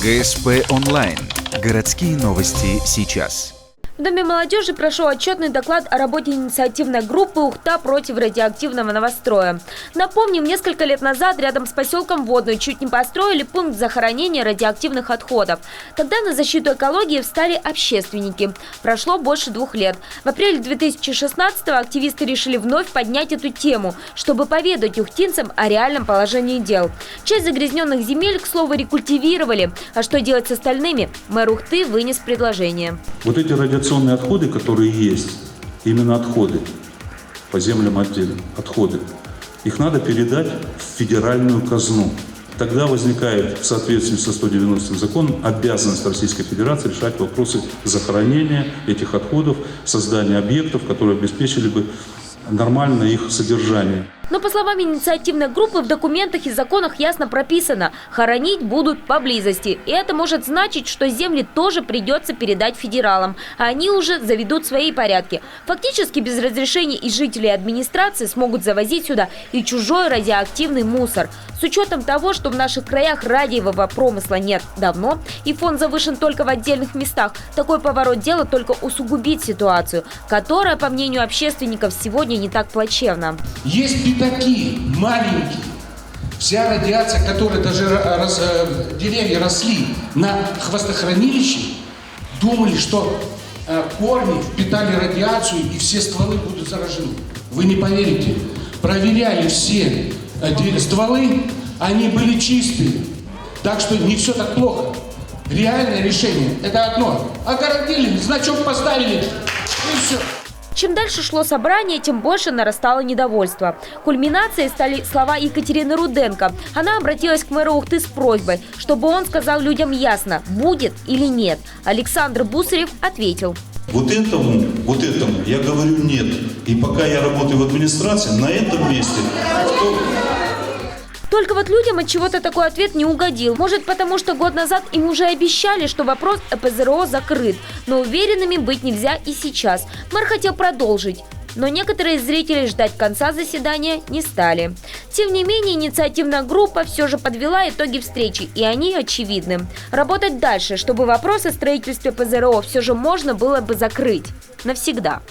ГСП онлайн. Городские новости сейчас. В Доме молодежи прошел отчетный доклад о работе инициативной группы «Ухта против радиоактивного новостроя». Напомним, несколько лет назад рядом с поселком Водный чуть не построили пункт захоронения радиоактивных отходов. Тогда на защиту экологии встали общественники. Прошло больше 2 лет. В апреле 2016-го активисты решили вновь поднять эту тему, чтобы поведать ухтинцам о реальном положении дел. Часть загрязненных земель, к слову, рекультивировали. А что делать с остальными? Мэр Ухты вынес предложение. Вот эти радиационные отходы, которые есть, именно отходы, по землям отдельно, отходы, их надо передать в федеральную казну. Тогда возникает, в соответствии со 190 законом, обязанность Российской Федерации решать вопросы захоронения этих отходов, создания объектов, которые обеспечили бы нормальное их содержание. Но, по словам инициативной группы, в документах и законах ясно прописано – хоронить будут поблизости. И это может значить, что земли тоже придется передать федералам, а они уже заведут свои порядки. Фактически без разрешения и жителей администрации смогут завозить сюда и чужой радиоактивный мусор. С учетом того, что в наших краях радиевого промысла нет давно и фон завышен только в отдельных местах, такой поворот дела только усугубит ситуацию, которая, по мнению общественников, сегодня не так плачевна. Есть пятаки маленькие. Вся радиация, которая даже деревья росли на хвостохранилище, думали, что корни впитали радиацию и все стволы будут заражены. Вы не поверите. Проверяли все стволы, они были чистые. Так что не все так плохо. Реальное решение – это одно. Огородили, значок поставили, и все. Чем дальше шло собрание, тем больше нарастало недовольство. Кульминацией стали слова Екатерины Руденко. Она обратилась к мэру Ухты с просьбой, чтобы он сказал людям ясно, будет или нет. Александр Бусарев ответил. Вот этому я говорю нет. И пока я работаю в администрации, на этом месте... Только вот людям от чего-то такой ответ не угодил. Может, потому что год назад им уже обещали, что вопрос ПЗРО закрыт. Но уверенными быть нельзя и сейчас. Мэр хотел продолжить. Но некоторые зрители ждать конца заседания не стали. Тем не менее, инициативная группа все же подвела итоги встречи, и они очевидны. Работать дальше, чтобы вопрос о строительстве ПЗРО все же можно было бы закрыть навсегда.